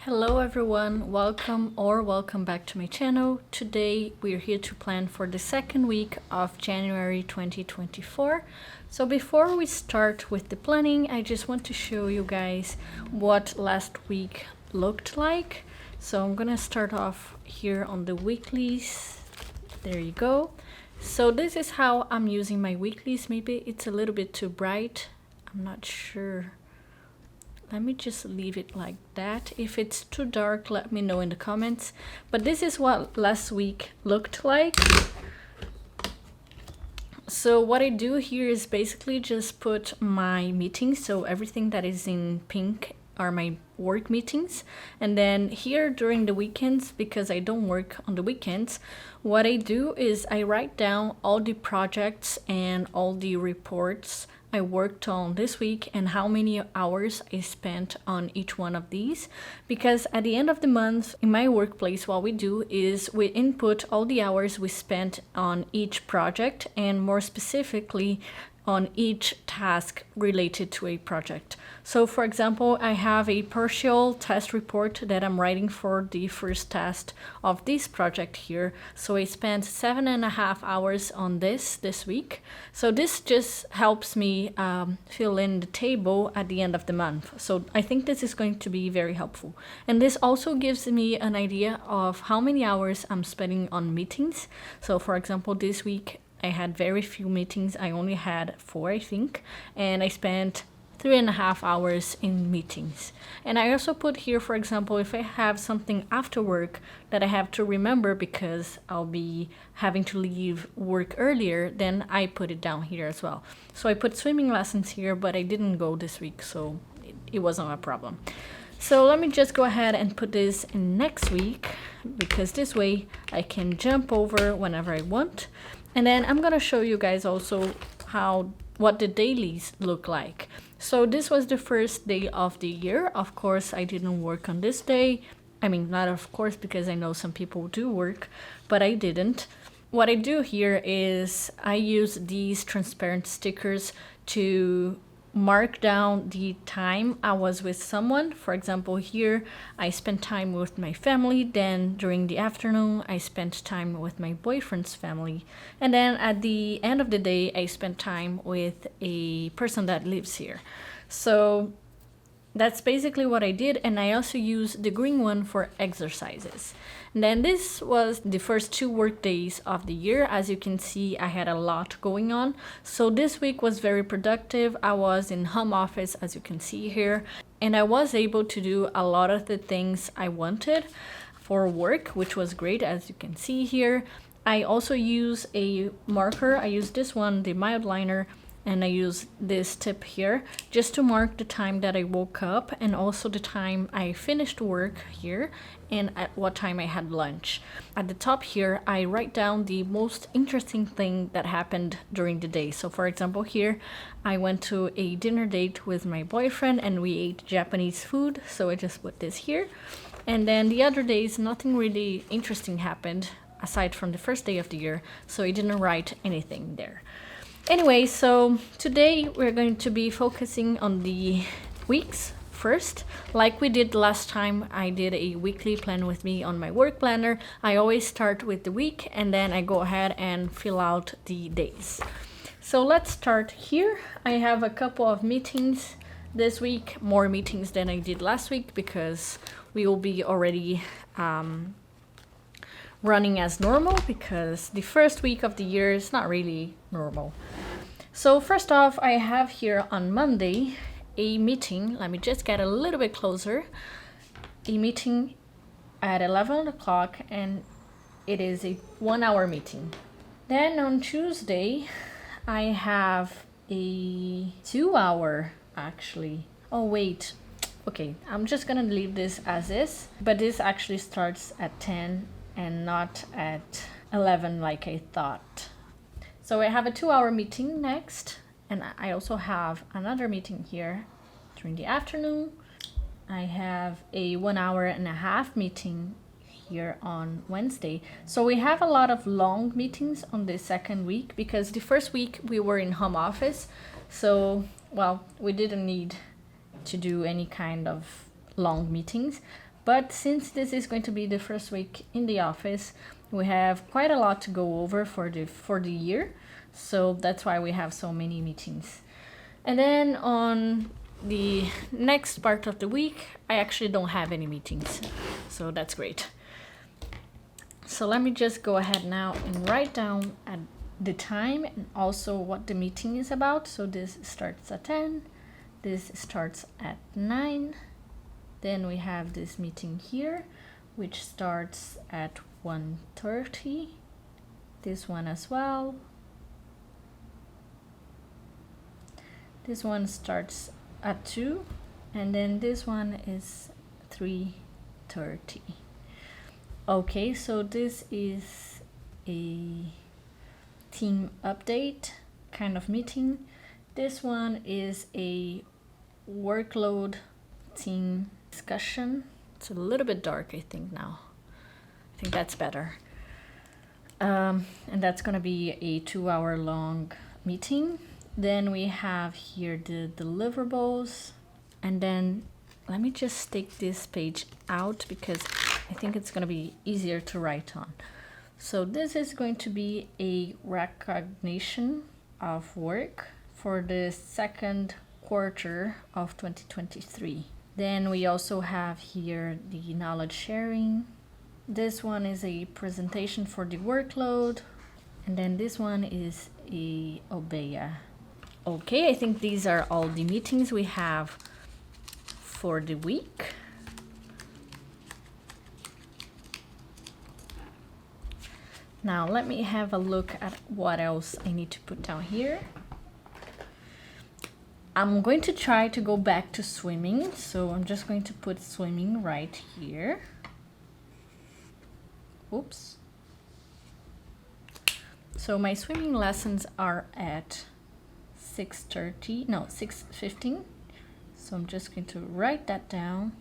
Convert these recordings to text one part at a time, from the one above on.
Hello everyone, welcome back to my channel. Today we're here to plan for the second week of January 2024. So before we start with the planning, I just want to show you guys what last week looked like. So I'm gonna start off here on the weeklies. There you go. So this is how I'm using my weeklies. Maybe it's a little bit too bright, I'm not sure. Let me just leave it like that. If it's too dark, let me know in the comments. But this is what last week looked like. So what I do here is basically just put my meetings. So everything that is in pink are my work meetings. And then here during the weekends, because I don't work on the weekends, what I do is I write down all the projects and all the reports I worked on this week and how many hours I spent on each one of these. Because at the end of the month in my workplace, what we do is we input all the hours we spent on each project and more specifically on each task related to a project. So for example, I have a partial test report that I'm writing for the first test of this project here. So I spent 7.5 hours on this week. So this just helps me fill in the table at the end of the month. So I think this is going to be very helpful. And this also gives me an idea of how many hours I'm spending on meetings. So for example, this week I had very few meetings. I only had 4, I think, and I spent 3.5 hours in meetings. And I also put here, for example, if I have something after work that I have to remember because I'll be having to leave work earlier, then I put it down here as well. So I put swimming lessons here, but I didn't go this week, so it wasn't a problem. So let me just go ahead and put this in next week, because this way I can jump over whenever I want. And then I'm gonna show you guys also what the dailies look like. So this was the first day of the year. Of course, I didn't work on this day. I mean, not of course, because I know some people do work, but I didn't. What I do here is I use these transparent stickers to mark down the time I was with someone. For example, here I spent time with my family, then during the afternoon I spent time with my boyfriend's family, and then at the end of the day I spent time with a person that lives here. So that's basically what I did, and I also used the green one for exercises. And then this was the first 2 work days of the year. As you can see, I had a lot going on. So this week was very productive. I was in home office, as you can see here, and I was able to do a lot of the things I wanted for work, which was great, as you can see here. I also use a marker. I use this one, the mildliner, and I use this tip here just to mark the time that I woke up and also the time I finished work here and at what time I had lunch. At the top here, I write down the most interesting thing that happened during the day. So for example, here I went to a dinner date with my boyfriend and we ate Japanese food. So I just put this here. And then the other days, nothing really interesting happened aside from the first day of the year. So I didn't write anything there. Anyway, so today we're going to be focusing on the weeks first. Like we did last time, I did a weekly plan with me on my work planner. I always start with the week and then I go ahead and fill out the days. So let's start here. I have a couple of meetings this week, more meetings than I did last week because we will be already running as normal, because the first week of the year is not really normal. So first off, I have here on Monday a meeting. Let me just get a little bit closer. A meeting at 11 o'clock, and it is a 1-hour meeting. Then on Tuesday, I have a 2-hour actually. Oh wait, okay, I'm just gonna leave this as is, but this actually starts at 10 and not at 11 like I thought. So I have a 2-hour meeting next, and I also have another meeting here during the afternoon. I have a 1.5-hour meeting here on Wednesday. So we have a lot of long meetings on the second week because the first week we were in home office. So, well, we didn't need to do any kind of long meetings. But since this is going to be the first week in the office, we have quite a lot to go over for the year. So that's why we have so many meetings. And then on the next part of the week, I actually don't have any meetings. So that's great. So let me just go ahead now and write down at the time and also what the meeting is about. So this starts at 10, this starts at 9. Then we have this meeting here, which starts at 1:30. This one as well. This one starts at 2, and then this one is 3:30. Okay, so this is a team update kind of meeting. This one is a workload team discussion. It's a little bit dark, I think now. I think that's better. And that's gonna be a 2-hour long meeting. Then we have here the deliverables, and then let me just take this page out because I think it's going to be easier to write on. So this is going to be a recognition of work for the second quarter of 2023. Then we also have here the knowledge sharing. This one is a presentation for the workload, and then this one is a Obeya. Okay, I think these are all the meetings we have for the week. Now let me have a look at what else I need to put down here. I'm going to try to go back to swimming, so I'm just going to put swimming right here. Oops. So my swimming lessons are at 6:15. So I'm just going to write that down.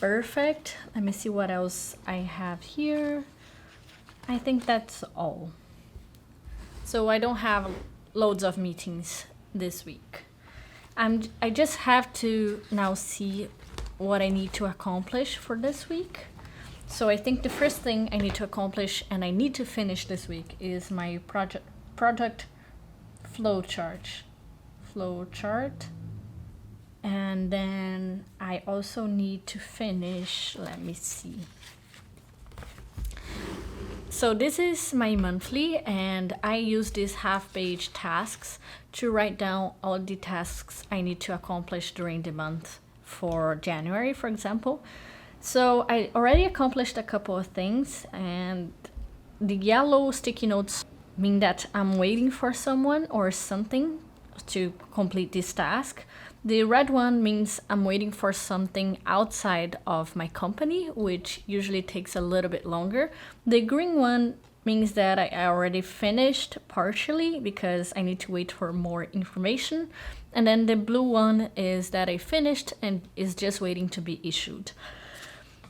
Perfect. Let me see what else I have here. I think that's all. So I don't have loads of meetings this week. I just have to now see what I need to accomplish for this week. So I think the first thing I need to accomplish and I need to finish this week is my product flowchart. And then I also need to finish, let me see. So this is my monthly, and I use these half-page tasks to write down all the tasks I need to accomplish during the month for January, for example. So I already accomplished a couple of things, and the yellow sticky notes mean that I'm waiting for someone or something to complete this task. The red one means I'm waiting for something outside of my company, which usually takes a little bit longer. The green one means that I already finished partially because I need to wait for more information. And then the blue one is that I finished and is just waiting to be issued.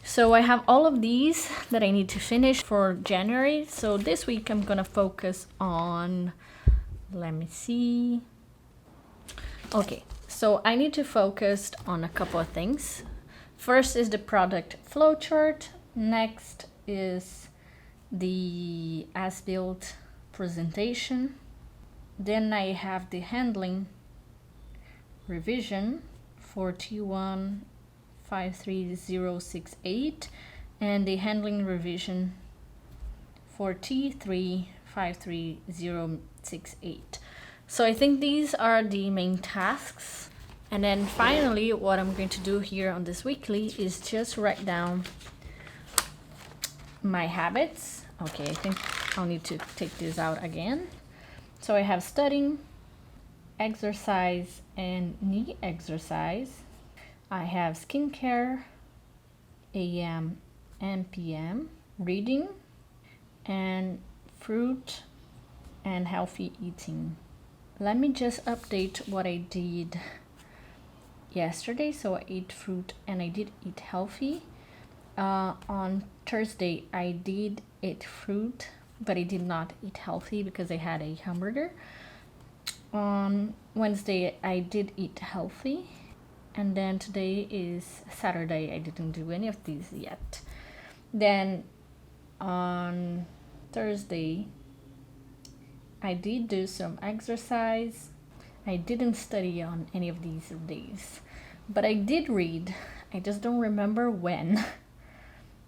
So I have all of these that I need to finish for January. So this week I'm gonna focus on, let me see. Okay, so I need to focus on a couple of things. First is the product flowchart. Next is the as-built presentation. Then I have the handling revision for T1 53068 and the handling revision for T3 53068. So I think these are the main tasks. And then finally, what I'm going to do here on this weekly is just write down my habits. Okay, I think I'll need to take this out again. So I have studying, exercise, and knee exercise. I have skincare, AM and PM, reading, and fruit and healthy eating. Let me just update what I did yesterday. So I ate fruit and I did eat healthy. On Thursday, I did eat fruit, but I did not eat healthy because I had a hamburger. On Wednesday, I did eat healthy. And then today is Saturday. I didn't do any of these yet. Then on Thursday, I did do some exercise. I didn't study on any of these days, but I did read. I just don't remember when.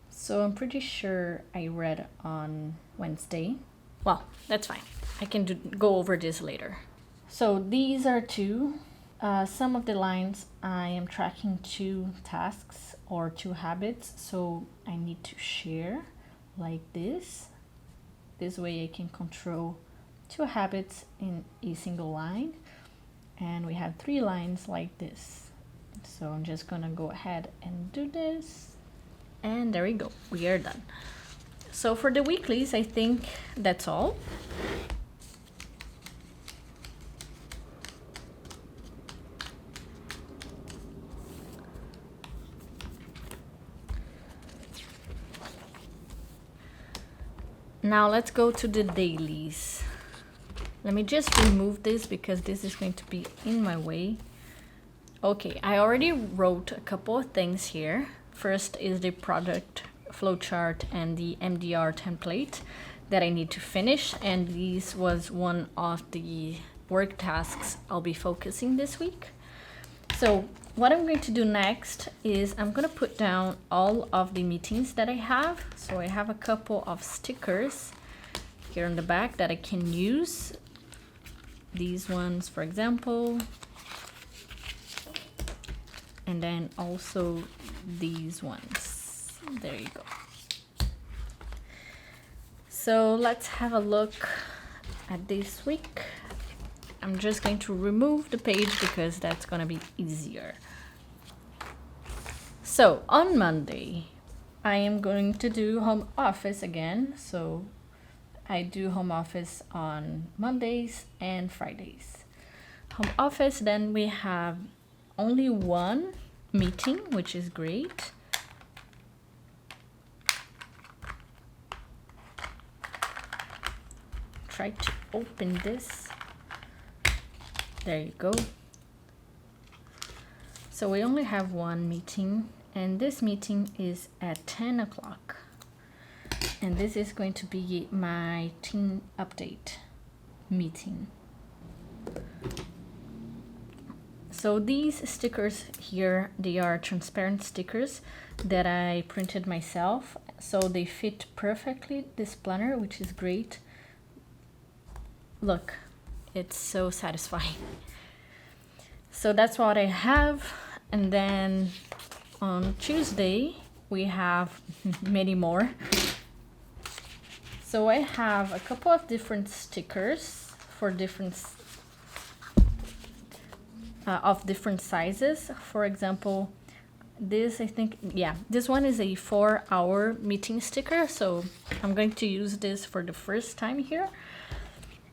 So I'm pretty sure I read on Wednesday. Well, that's fine. I can go over this later. So these are some of the lines. I am tracking 2 tasks or 2 habits. So I need to share like this. This way I can control 2 habits in a single line. And we have 3 lines like this. So I'm just gonna go ahead and do this. And there we go, we are done. So for the weeklies, I think that's all. Now let's go to the dailies. Let me just remove this because this is going to be in my way. Okay, I already wrote a couple of things here. First is the product flowchart and the MDR template that I need to finish, and this was one of the work tasks I'll be focusing this week. So what I'm going to do next is I'm going to put down all of the meetings that I have. So I have a couple of stickers here on the back that I can use. These ones, for example. And then also these ones. There you go. So let's have a look at this week. I'm just going to remove the page because that's gonna be easier. So on Monday, I am going to do home office again. So I do home office on Mondays and Fridays. Home office, then we have only 1 meeting, which is great. Try to open this. There you go. So we only have 1 meeting, and this meeting is at 10 o'clock. And this is going to be my team update meeting. So these stickers here, they are transparent stickers that I printed myself. So they fit perfectly this planner, which is great. Look, it's so satisfying. So that's what I have. And then on Tuesday, we have many more. So I have a couple of different stickers for different of different sizes. For example, this, I think, yeah, this one is a 4-hour meeting sticker. So I'm going to use this for the first time here.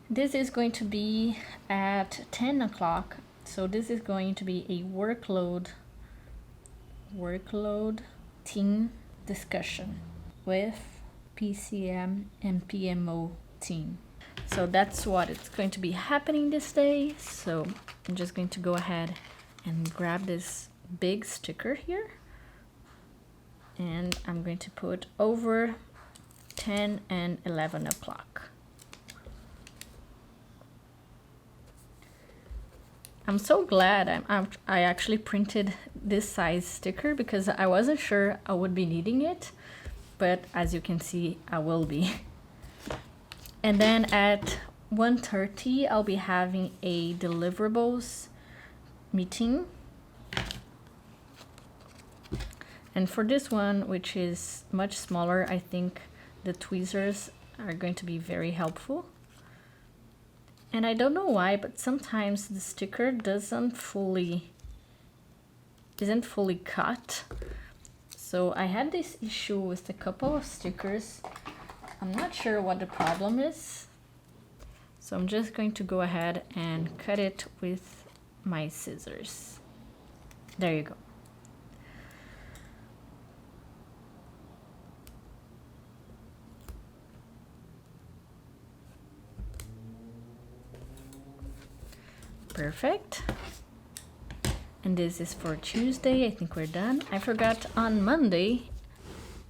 This is going to be at 10 o'clock. So this is going to be a workload team discussion with PCM and PMO team. So that's what it's going to be happening this day. So I'm just going to go ahead and grab this big sticker here. And I'm going to put over 10 and 11 o'clock. I'm so glad I actually printed this size sticker because I wasn't sure I would be needing it. But as you can see, I will be. And then at 1:30, I'll be having a deliverables meeting. And for this one, which is much smaller, I think the tweezers are going to be very helpful. And I don't know why, but sometimes the sticker isn't fully cut. So I had this issue with a couple of stickers. I'm not sure what the problem is. So I'm just going to go ahead and cut it with my scissors. There you go. Perfect. And this is for Tuesday. I think we're done. I forgot on Monday,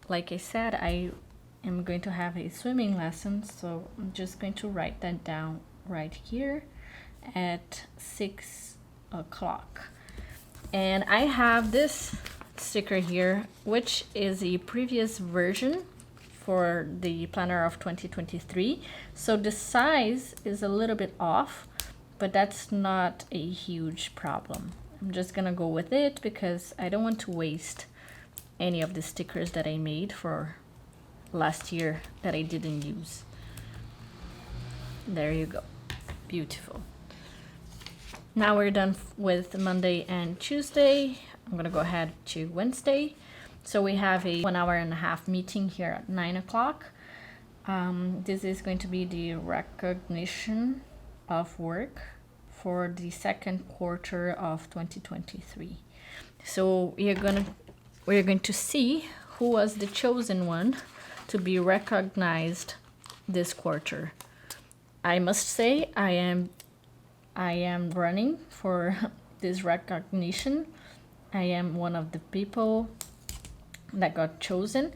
like I said, I am going to have a swimming lesson, so I'm just going to write that down right here at 6 o'clock. And I have this sticker here, which is a previous version for the planner of 2023. So the size is a little bit off, but that's not a huge problem. I'm just gonna go with it because I don't want to waste any of the stickers that I made for last year that I didn't use. There you go. Beautiful. Now we're done with Monday and Tuesday. I'm gonna go ahead to Wednesday. So we have a 1.5 hour meeting here at 9 o'clock. This is going to be the recognition of work for the second quarter of 2023. So we're going to see who was the chosen one to be recognized this quarter. I must say I am running for this recognition. I am one of the people that got chosen,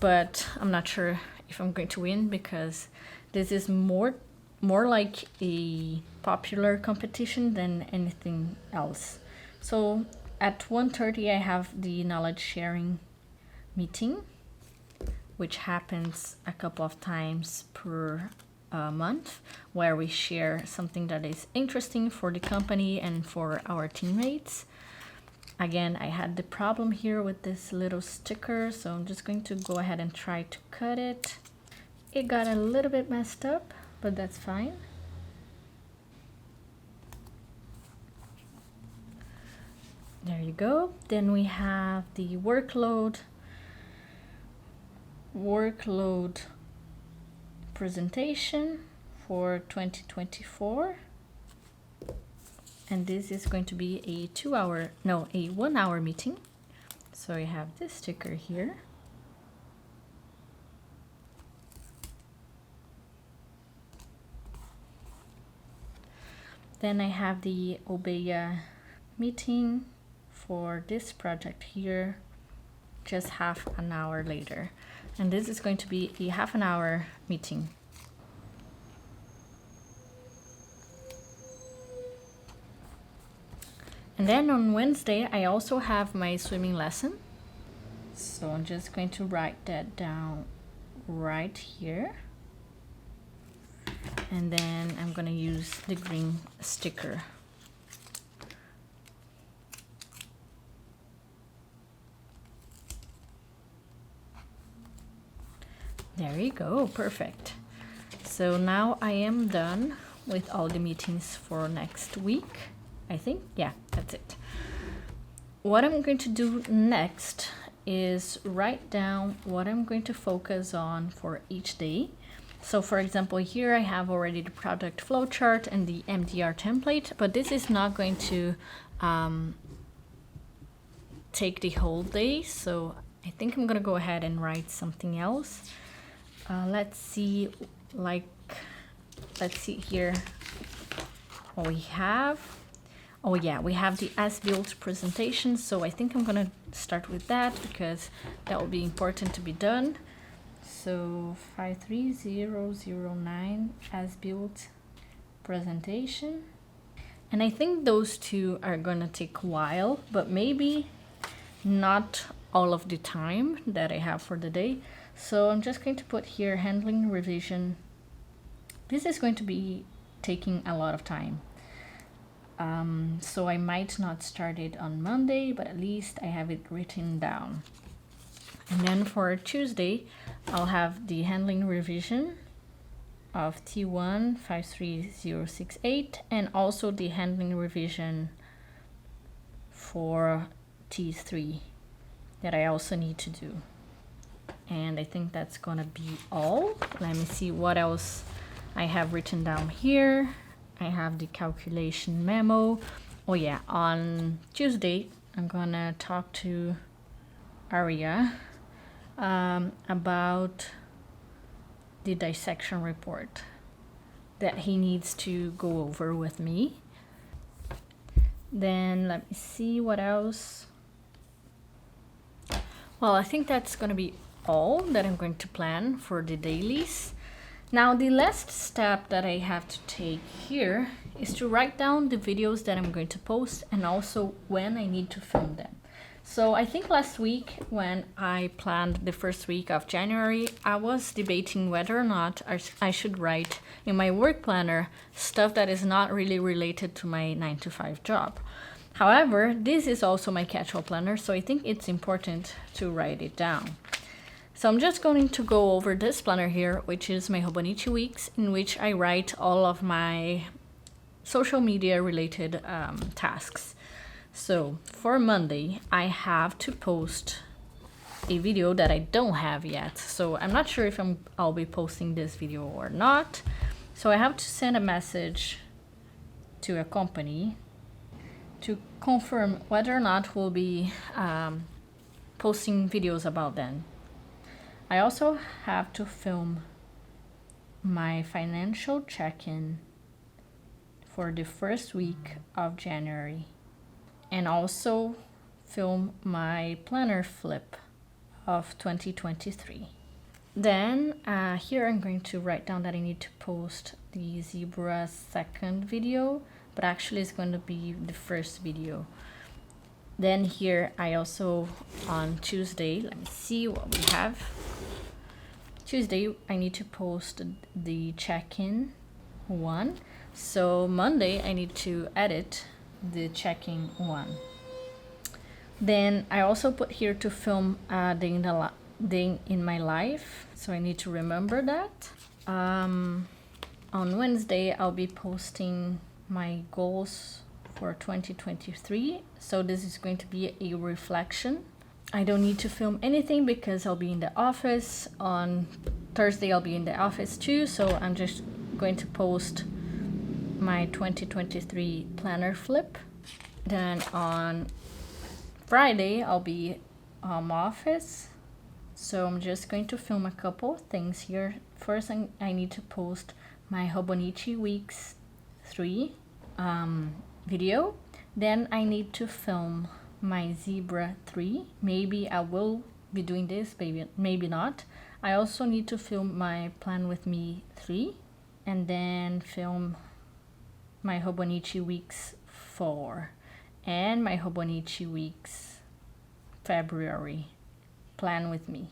but I'm not sure if I'm going to win because this is more like a popular competition than anything else. So at 1:30 I have the knowledge sharing meeting, which happens a couple of times per month, where we share something that is interesting for the company and for our teammates. Again, I had the problem here with this little sticker, so I'm just going to go ahead and try to cut it. It got a little bit messed up, but that's fine. There you go. Then we have the workload presentation for 2024. And this is going to be a 1 hour meeting. So I have this sticker here. Then I have the Obeya meeting for this project here, just half an hour later. And this is going to be a half an hour meeting. And then on Wednesday, I also have my swimming lesson. So I'm just going to write that down right here. And then I'm going to use the green sticker. There you go, perfect. So now I am done with all the meetings for next week. I think, yeah, that's it. What I'm going to do next is write down what I'm going to focus on for each day. So for example, here I have already the product flowchart and the MDR template, but this is not going to take the whole day. So I think I'm gonna go ahead and write something else. Let's see here what we have. Oh yeah, we have the as-built presentation. So I think I'm gonna start with that because that will be important to be done. So 53009 as-built presentation. And I think those two are gonna take a while, but maybe not all of the time that I have for the day. So I'm just going to put here handling revision. This is going to be taking a lot of time. So I might not start it on Monday, but at least I have it written down. And then for Tuesday, I'll have the handling revision of T1 53068 and also the handling revision for T3 that I also need to do. And I think that's gonna be all. Let me see what else I have written down here. I have the calculation memo. Oh yeah, on Tuesday, I'm gonna talk to Aria about the dissection report that he needs to go over with me. Then let me see what else. Well, I think that's gonna be all that I'm going to plan for the dailies. Now, the last step that I have to take here is to write down the videos that I'm going to post and also when I need to film them. So I think last week when I planned the first week of January, I was debating whether or not I should write in my work planner stuff that is not really related to my 9-to-5 job. However, this is also my casual planner, so I think it's important to write it down. So I'm just going to go over this planner here, which is my Hobonichi weeks, in which I write all of my social media related tasks. So for Monday, I have to post a video that I don't have yet. So I'm not sure if I'll be posting this video or not. So I have to send a message to a company to confirm whether or not we'll be posting videos about them. I also have to film my financial check-in for the first week of January, and also film my planner flip of 2023. Then here I'm going to write down that I need to post the zebra second video, but actually it's going to be the first video. Then here I also, on Tuesday, let me see what we have. Tuesday I need to post the check-in one. So Monday I need to edit the check-in one. Then I also put here to film day in my life, so I need to remember that. On Wednesday I'll be posting my goals for 2023, so this is going to be a reflection. I don't need to film anything because I'll be in the office. On Thursday I'll be in the office too, so I'm just going to post my 2023 planner flip. Then on Friday I'll be office, so I'm just going to film a couple of things here. First I need to post my Hobonichi weeks 3 video. Then I need to film my zebra 3. Maybe I will be doing this, maybe not. I also need to film my plan with me 3, and then film my Hobonichi weeks 4 and my Hobonichi weeks February plan with me,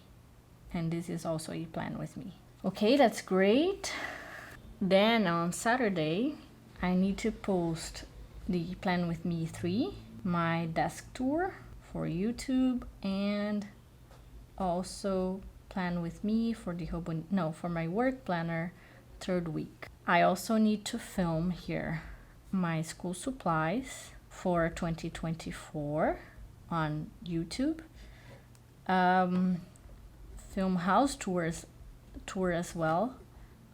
and this is also a plan with me. Okay, that's great. Then on Saturday I need to post the plan with me 3, my desk tour for YouTube, and also plan with me for the for my work planner 3rd week. I also need to film here my school supplies for 2024 on YouTube. Film house tour as well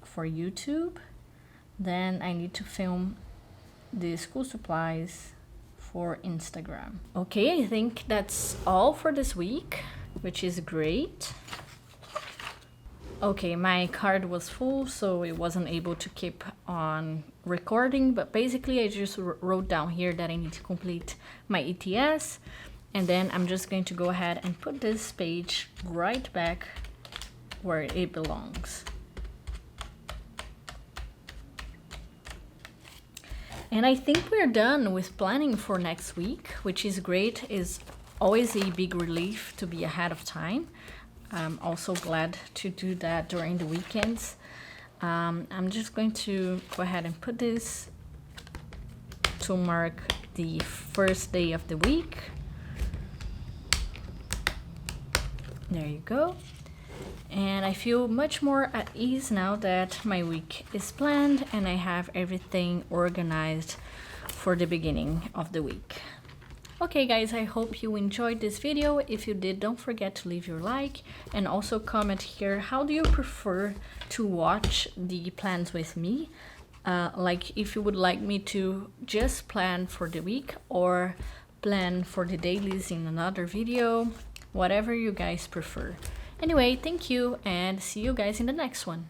for YouTube. Then I need to film the school supplies for Instagram. Okay, I think that's all for this week, which is great. Okay, my card was full, so it wasn't able to keep on recording, but basically I just wrote down here that I need to complete my ETS, and then I'm just going to go ahead and put this page right back where it belongs. And I think we're done with planning for next week, which is great. It's always a big relief to be ahead of time. I'm also glad to do that during the weekends. I'm just going to go ahead and put this to mark the first day of the week. There you go. And I feel much more at ease now that my week is planned and I have everything organized for the beginning of the week. Okay guys, I hope you enjoyed this video. If you did, don't forget to leave your like and also comment here, how do you prefer to watch the plans with me? Like if you would like me to just plan for the week or plan for the dailies in another video, whatever you guys prefer. Anyway, thank you and see you guys in the next one.